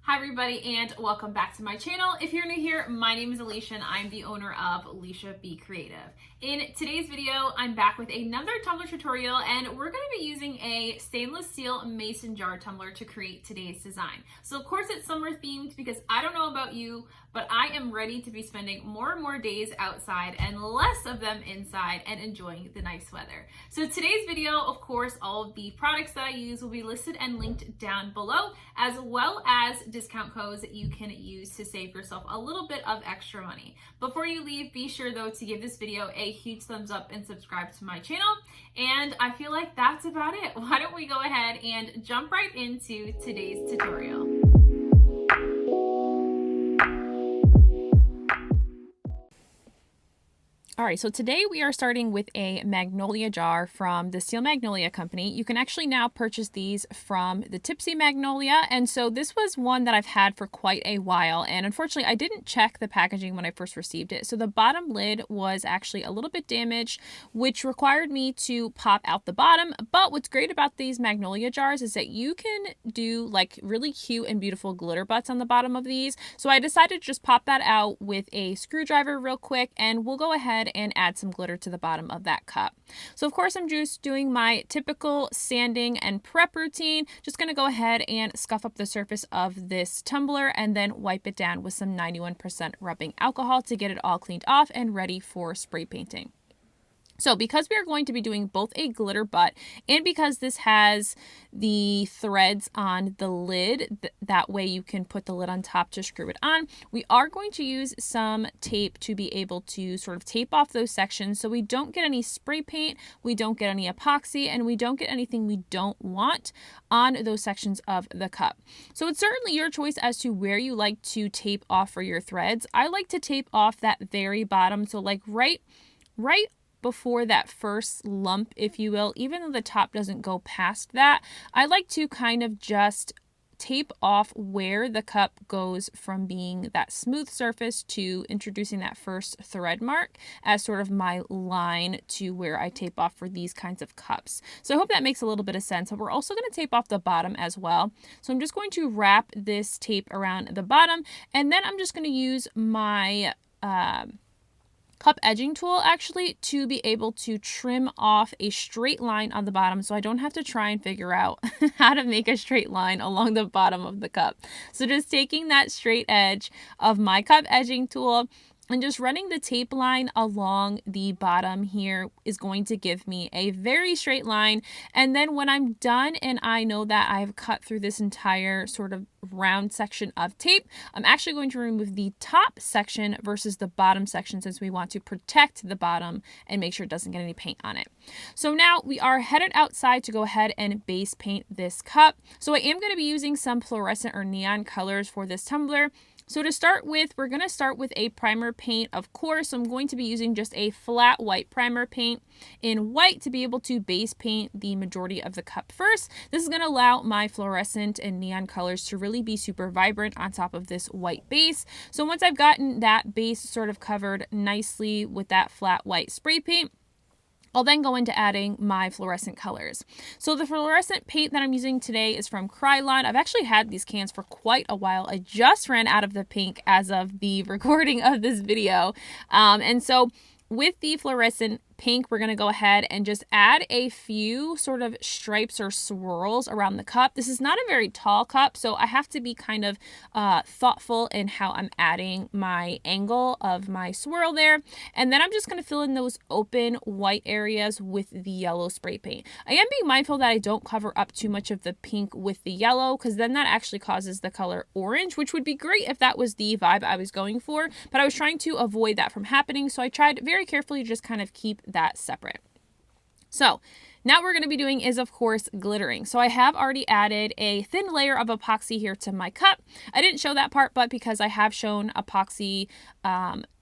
Hi everybody and welcome back to my channel. If you're new here, my name is Lysha and I'm the owner of Lysha Be Creative. In today's video, I'm back with another tumbler tutorial and we're going to be using a stainless steel mason jar tumbler to create today's design. So of course it's summer themed because I don't know about you, but I am ready to be spending more and more days outside and less of them inside and enjoying the nice weather. So today's video, of course, all of the products that I use will be listed and linked down below, as well as discount codes that you can use to save yourself a little bit of extra money. Before you leave, be sure though to give this video a huge thumbs up and subscribe to my channel. And I feel like that's about it. Why don't we go ahead and jump right into today's tutorial. All right, so today we are starting with a Magnolia jar from the Steel Magnolia company. You can actually now purchase these from the Tipsy Magnolia. And so this was one that I've had for quite a while. And unfortunately, I didn't check the packaging when I first received it. So the bottom lid was actually a little bit damaged, which required me to pop out the bottom. But what's great about these Magnolia jars is that you can do like really cute and beautiful glitter butts on the bottom of these. So I decided to just pop that out with a screwdriver real quick, and we'll go ahead and add some glitter to the bottom of that cup. So of course I'm just doing my typical sanding and prep routine. Just going to go ahead and scuff up the surface of this tumbler and then wipe it down with some 91% rubbing alcohol to get it all cleaned off and ready for spray painting. So because we are going to be doing both a glitter butt and because this has the threads on the lid, that way you can put the lid on top to screw it on, we are going to use some tape to be able to sort of tape off those sections so we don't get any spray paint, we don't get any epoxy, and we don't get anything we don't want on those sections of the cup. So it's certainly your choice as to where you like to tape off for your threads. I like to tape off that very bottom, so like right before that first lump, if you will, even though the top doesn't go past that, I like to kind of just tape off where the cup goes from being that smooth surface to introducing that first thread mark as sort of my line to where I tape off for these kinds of cups. So I hope that makes a little bit of sense. We're also going to tape off the bottom as well. So I'm just going to wrap this tape around the bottom, and then I'm just going to use my cup edging tool actually to be able to trim off a straight line on the bottom so I don't have to try and figure out how to make a straight line along the bottom of the cup. So just taking that straight edge of my cup edging tool and just running the tape line along the bottom here is going to give me a very straight line. And then when I'm done and I know that I've cut through this entire sort of round section of tape, I'm actually going to remove the top section versus the bottom section since we want to protect the bottom and make sure it doesn't get any paint on it. So now we are headed outside to go ahead and base paint this cup. So I am going to be using some fluorescent or neon colors for this tumbler. So to start with, we're going to start with a primer paint, of course. I'm going to be using just a flat white primer paint in white to be able to base paint the majority of the cup first. This is going to allow my fluorescent and neon colors to really be super vibrant on top of this white base. So once I've gotten that base sort of covered nicely with that flat white spray paint, I'll then go into adding my fluorescent colors. So the fluorescent paint that I'm using today is from Krylon. I've actually had these cans for quite a while. I just ran out of the pink as of the recording of this video. And so with the fluorescent pink, we're going to go ahead and just add a few sort of stripes or swirls around the cup. This is not a very tall cup, so I have to be kind of thoughtful in how I'm adding my angle of my swirl there. And then I'm just going to fill in those open white areas with the yellow spray paint. I am being mindful that I don't cover up too much of the pink with the yellow, because then that actually causes the color orange, which would be great if that was the vibe I was going for, but I was trying to avoid that from happening, so I tried very carefully to just kind of keep that separate. So now what we're going to be doing is, of course, glittering. So I have already added a thin layer of epoxy here to my cup. I didn't show that part, but because I have shown epoxy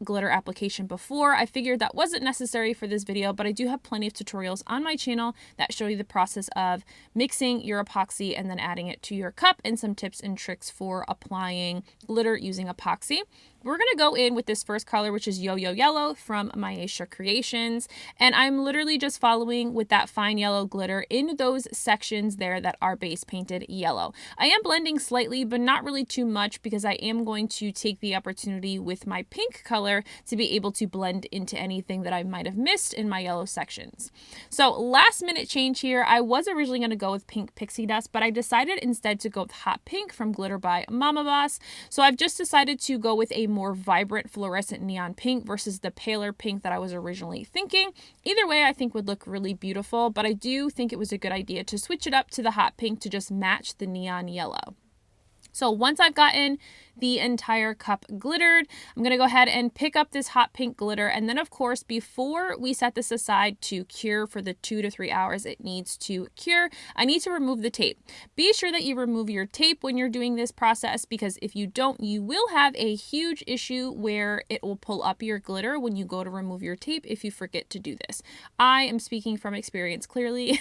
glitter application before, I figured that wasn't necessary for this video, but I do have plenty of tutorials on my channel that show you the process of mixing your epoxy and then adding it to your cup, and some tips and tricks for applying glitter using epoxy. We're going to go in with this first color, which is Yo-Yo Yellow from Maestra Creations. And I'm literally just following with that fine neon yellow glitter in those sections there that are base painted yellow. I am blending slightly, but not really too much, because I am going to take the opportunity with my pink color to be able to blend into anything that I might have missed in my yellow sections. So last minute change here. I was originally going to go with pink pixie dust, but I decided instead to go with hot pink from Glitter by Mama Boss. So I've just decided to go with a more vibrant fluorescent neon pink versus the paler pink that I was originally thinking. Either way, I think would look really beautiful, but I do think it was a good idea to switch it up to the hot pink to just match the neon yellow. So once I've gotten the entire cup glittered, I'm going to go ahead and pick up this hot pink glitter. And then, of course, before we set this aside to cure for the 2 to 3 hours it needs to cure, I need to remove the tape. Be sure that you remove your tape when you're doing this process, because if you don't, you will have a huge issue where it will pull up your glitter when you go to remove your tape if you forget to do this. I am speaking from experience clearly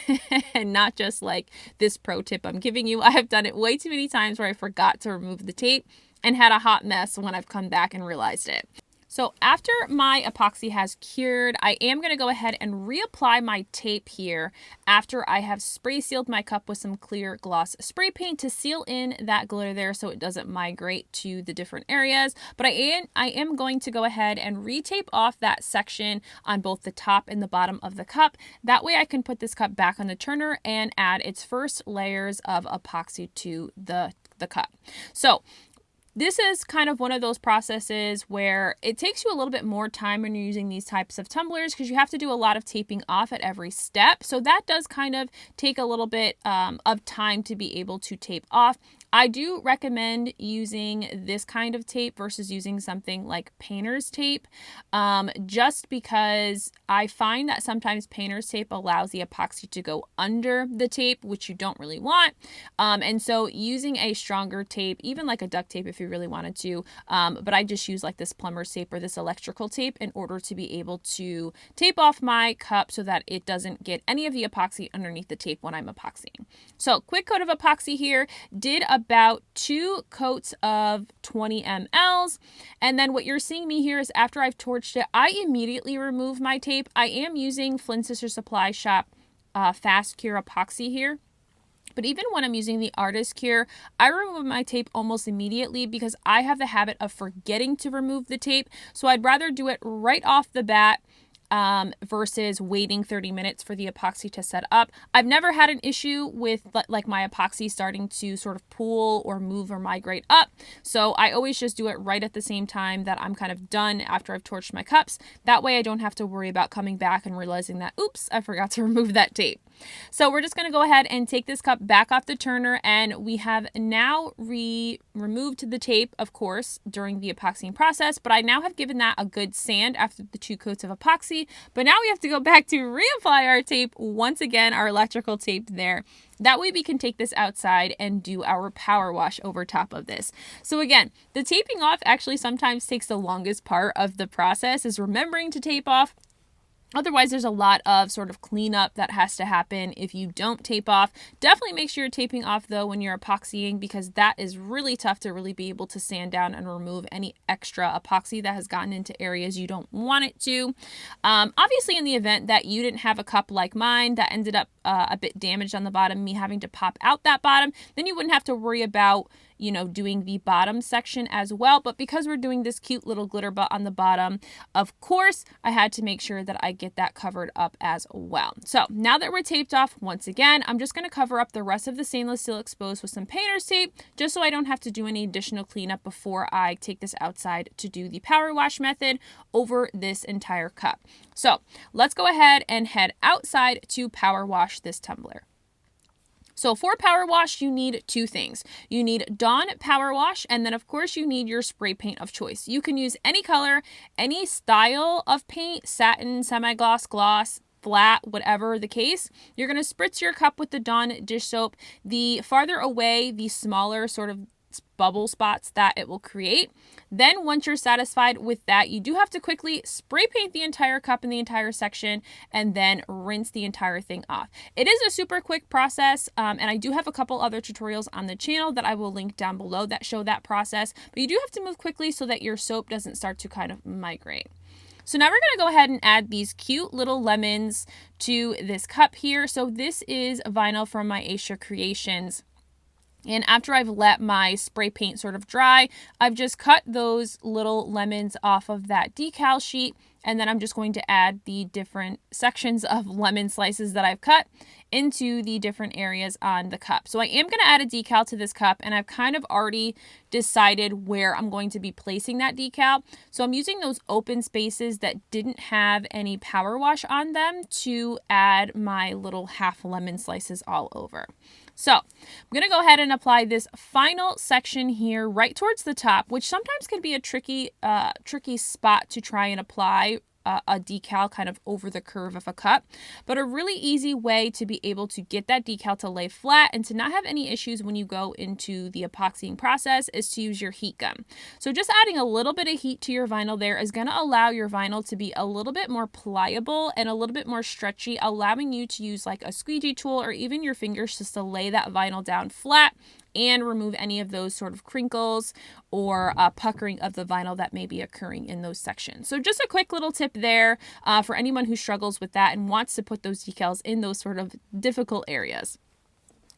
and not just like this pro tip I'm giving you. I have done it way too many times where I forgot to remove the tape and had a hot mess when I've come back and realized it. So after my epoxy has cured, I am going to go ahead and reapply my tape here after I have spray sealed my cup with some clear gloss spray paint to seal in that glitter there so it doesn't migrate to the different areas. But I am going to go ahead and retape off that section on both the top and the bottom of the cup. That way I can put this cup back on the turner and add its first layers of epoxy to the cup. So this is kind of one of those processes where it takes you a little bit more time when you're using these types of tumblers, because you have to do a lot of taping off at every step. So that does kind of take a little bit of time to be able to tape off. I do recommend using this kind of tape versus using something like painter's tape, just because I find that sometimes painter's tape allows the epoxy to go under the tape, which you don't really want. And so using a stronger tape, even like a duct tape if you really wanted to, but I just use like this plumber's tape or this electrical tape in order to be able to tape off my cup so that it doesn't get any of the epoxy underneath the tape when I'm epoxying. So quick coat of epoxy here, did about 2 coats of 20 mLs. And then what you're seeing me here is after I've torched it, I immediately remove my tape. I am using Flint Sister Supply Shop Fast Cure Epoxy here. But even when I'm using the Artist Cure, I remove my tape almost immediately because I have the habit of forgetting to remove the tape. So I'd rather do it right off the bat versus waiting 30 minutes for the epoxy to set up. I've never had an issue with like my epoxy starting to sort of pool or move or migrate up. So I always just do it right at the same time that I'm kind of done after I've torched my cups. That way I don't have to worry about coming back and realizing that, oops, I forgot to remove that tape. So we're just going to go ahead and take this cup back off the turner, and we have now removed the tape, of course, during the epoxying process, but I now have given that a good sand after the 2 coats of epoxy. But now we have to go back to reapply our tape once again, our electrical tape there. That way we can take this outside and do our power wash over top of this. So again, the taping off actually sometimes takes the longest part of the process, is remembering to tape off. Otherwise, there's a lot of sort of cleanup that has to happen if you don't tape off. Definitely make sure you're taping off though when you're epoxying, because that is really tough to really be able to sand down and remove any extra epoxy that has gotten into areas you don't want it to. Obviously, in the event that you didn't have a cup like mine that ended up a bit damaged on the bottom, me having to pop out that bottom, then you wouldn't have to worry about doing the bottom section as well. But because we're doing this cute little glitter butt on the bottom, of course, I had to make sure that I get that covered up as well. So now that we're taped off, once again, I'm just going to cover up the rest of the stainless steel exposed with some painter's tape, just so I don't have to do any additional cleanup before I take this outside to do the power wash method over this entire cup. So let's go ahead and head outside to power wash this tumbler. So for power wash, you need 2 things. You need Dawn Power Wash, and then of course you need your spray paint of choice. You can use any color, any style of paint, satin, semi-gloss, gloss, flat, whatever the case. You're going to spritz your cup with the Dawn dish soap. The farther away, the smaller sort of bubble spots that it will create. Then once you're satisfied with that, you do have to quickly spray paint the entire cup and the entire section, and then rinse the entire thing off. It is a super quick process, and I do have a couple other tutorials on the channel that I will link down below that show that process, but you do have to move quickly so that your soap doesn't start to kind of migrate. So now we're going to go ahead and add these cute little lemons to this cup here. So this is vinyl from my Maestra Creations. And after I've let my spray paint sort of dry, I've just cut those little lemons off of that decal sheet. And then I'm just going to add the different sections of lemon slices that I've cut into the different areas on the cup. So I am going to add a decal to this cup, and I've kind of already decided where I'm going to be placing that decal. So I'm using those open spaces that didn't have any power wash on them to add my little half lemon slices all over. So I'm going to go ahead and apply this final section here right towards the top, which sometimes can be a tricky spot to try and apply a decal kind of over the curve of a cup, but a really easy way to be able to get that decal to lay flat and to not have any issues when you go into the epoxying process is to use your heat gun. So just adding a little bit of heat to your vinyl there is going to allow your vinyl to be a little bit more pliable and a little bit more stretchy, allowing you to use like a squeegee tool or even your fingers just to lay that vinyl down flat and remove any of those sort of crinkles or puckering of the vinyl that may be occurring in those sections. So just a quick little tip there for anyone who struggles with that and wants to put those decals in those sort of difficult areas.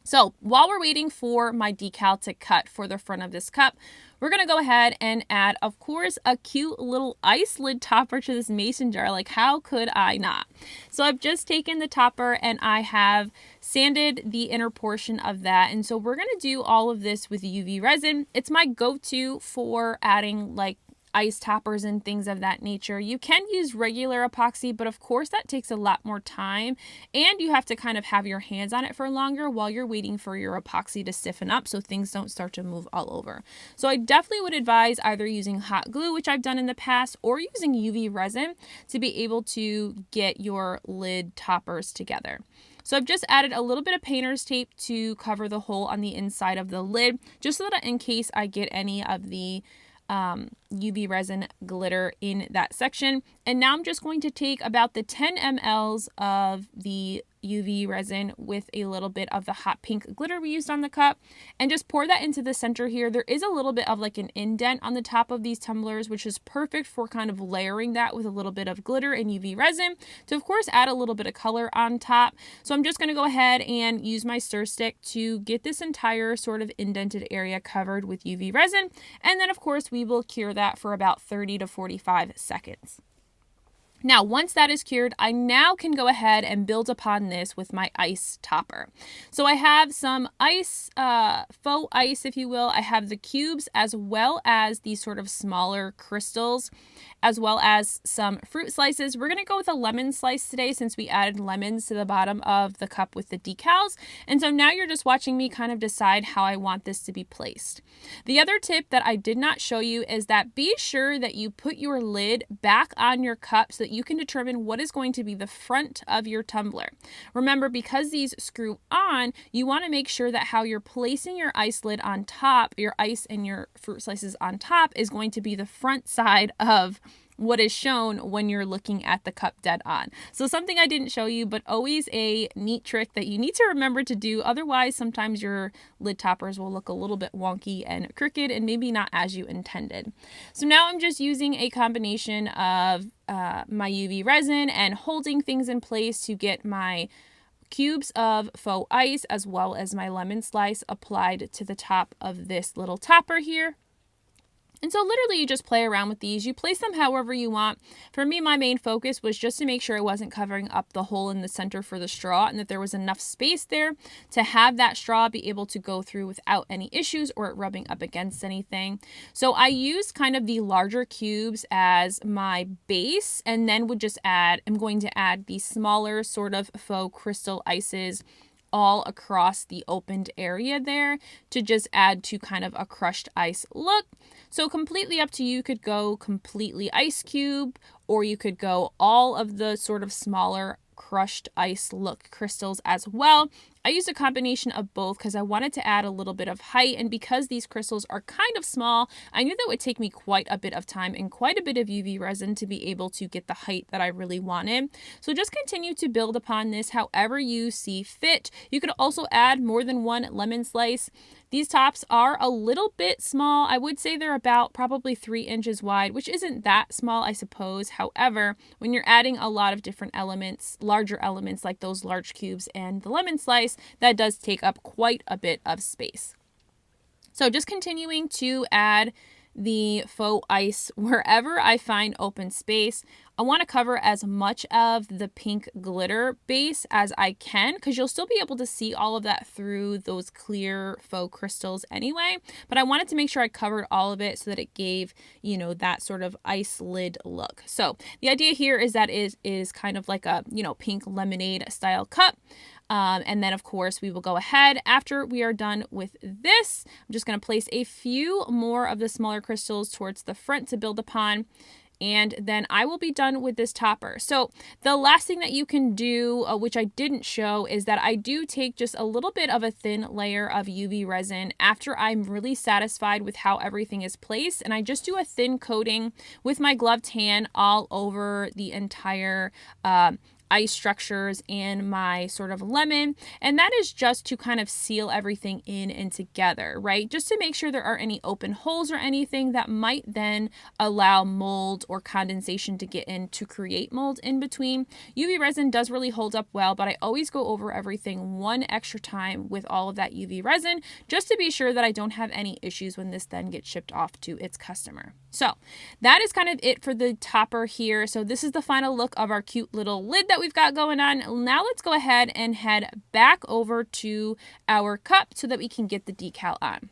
So while we're waiting for my decal to cut for the front of this cup, we're going to go ahead and add, of course, a cute little ice lid topper to this mason jar. Like, how could I not? So I've just taken the topper and I have sanded the inner portion of that. And so we're going to do all of this with UV resin. It's my go-to for adding like ice toppers and things of that nature. You can use regular epoxy, but of course that takes a lot more time and you have to kind of have your hands on it for longer while you're waiting for your epoxy to stiffen up so things don't start to move all over. So I definitely would advise either using hot glue, which I've done in the past, or using UV resin to be able to get your lid toppers together. So I've just added a little bit of painter's tape to cover the hole on the inside of the lid, just so that in case I get any of the UV resin glitter in that section. And now I'm just going to take about the 10 mLs of the UV resin with a little bit of the hot pink glitter we used on the cup and just pour that into the center here. There is a little bit of like an indent on the top of these tumblers, which is perfect for kind of layering that with a little bit of glitter and UV resin to, of course, add a little bit of color on top. So I'm just going to go ahead and use my stir stick to get this entire sort of indented area covered with UV resin. And then, of course, we will cure that for about 30 to 45 seconds. Now, once that is cured, I now can go ahead and build upon this with my ice topper. So I have some ice, faux ice, if you will. I have the cubes as well as these sort of smaller crystals, as well as some fruit slices. We're going to go with a lemon slice today since we added lemons to the bottom of the cup with the decals. And so now you're just watching me kind of decide how I want this to be placed. The other tip that I did not show you is that be sure that you put your lid back on your cup so that you can determine what is going to be the front of your tumbler. Remember, because these screw on, you want to make sure that how you're placing your ice lid on top, your ice and your fruit slices on top, is going to be the front side of what is shown when you're looking at the cup dead on. So something I didn't show you, but always a neat trick that you need to remember to do. Otherwise, sometimes your lid toppers will look a little bit wonky and crooked and maybe not as you intended. So now I'm just using a combination of my UV resin and holding things in place to get my cubes of faux ice as well as my lemon slice applied to the top of this little topper here. And so literally you just play around with these. You place them however you want. For me, my main focus was just to make sure I wasn't covering up the hole in the center for the straw and that there was enough space there to have that straw be able to go through without any issues or it rubbing up against anything. So I used kind of the larger cubes as my base and then would just I'm going to add the smaller sort of faux crystal ices all across the opened area there to just add to kind of a crushed ice look. So completely up to you. You could go completely ice cube, or you could go all of the sort of smaller crushed ice look crystals as well. I used a combination of both because I wanted to add a little bit of height, and because these crystals are kind of small, I knew that would take me quite a bit of time and quite a bit of UV resin to be able to get the height that I really wanted. So just continue to build upon this however you see fit. You could also add more than one lemon slice. These tops are a little bit small. I would say they're about probably 3 inches wide, which isn't that small, I suppose. However, when you're adding a lot of different elements, larger elements like those large cubes and the lemon slice, that does take up quite a bit of space. So just continuing to add the faux ice wherever I find open space. I want to cover as much of the pink glitter base as I can, because you'll still be able to see all of that through those clear faux crystals anyway. But I wanted to make sure I covered all of it so that it gave, you know, that sort of ice lid look. So the idea here is that it is kind of like a, you know, pink lemonade style cup. And then, of course, we will go ahead after we are done with this. I'm just going to place a few more of the smaller crystals towards the front to build upon. And then I will be done with this topper. So the last thing that you can do, which I didn't show, is that I do take just a little bit of a thin layer of UV resin after I'm really satisfied with how everything is placed. And I just do a thin coating with my gloved hand all over the entire ice structures and my sort of lemon, and that is just to kind of seal everything in and together, right? Just to make sure there aren't any open holes or anything that might then allow mold or condensation to get in to create mold in between. UV resin does really hold up well, but I always go over everything one extra time with all of that UV resin just to be sure that I don't have any issues when this then gets shipped off to its customer. So that is kind of it for the topper here. So this is the final look of our cute little lid that we've got going on. Now let's go ahead and head back over to our cup so that we can get the decal on.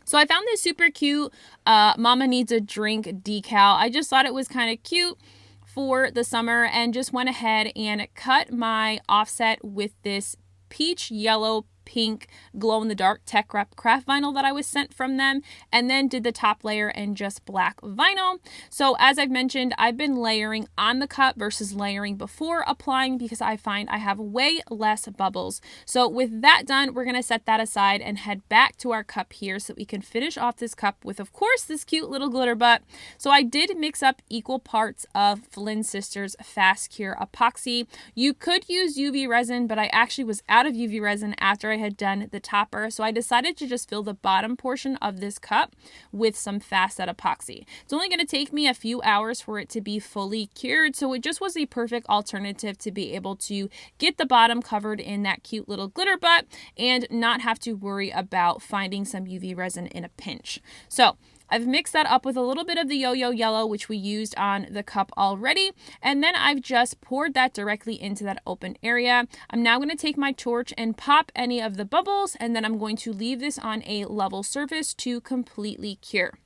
So I found this super cute Mama Needs a Drink decal. I just thought it was kind of cute for the summer and just went ahead and cut my offset with this peach yellow pink glow-in-the-dark tech rep craft vinyl that I was sent from them, and then did the top layer in just black vinyl. So as I've mentioned, I've been layering on the cup versus layering before applying because I find I have way less bubbles. So with that done, we're going to set that aside and head back to our cup here so we can finish off this cup with, of course, this cute little glitter butt. So I did mix up equal parts of Flynn Sisters Fast Cure Epoxy. You could use UV resin, but I actually was out of UV resin after I had done the topper, so I decided to just fill the bottom portion of this cup with some Fast Set Epoxy. It's only going to take me a few hours for it to be fully cured, so it just was the perfect alternative to be able to get the bottom covered in that cute little glitter butt and not have to worry about finding some UV resin in a pinch. So I've mixed that up with a little bit of the Yo-Yo Yellow, which we used on the cup already, and then I've just poured that directly into that open area. I'm now going to take my torch and pop any of the bubbles, and then I'm going to leave this on a level surface to completely cure.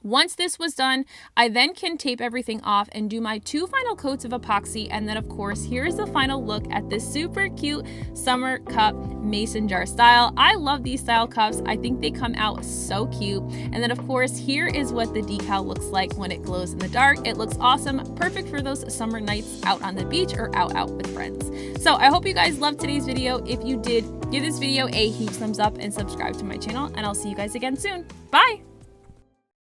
Once this was done, I then can tape everything off and do my 2 final coats of epoxy, and then of course here's the final look at this super cute summer cup mason jar style. I love these style cups. I think they come out so cute. And then of course here is what the decal looks like when it glows in the dark. It looks awesome, perfect for those summer nights out on the beach or out with friends. So I hope you guys loved today's video. If you did, give this video a huge thumbs up and subscribe to my channel, and I'll see you guys again soon. Bye!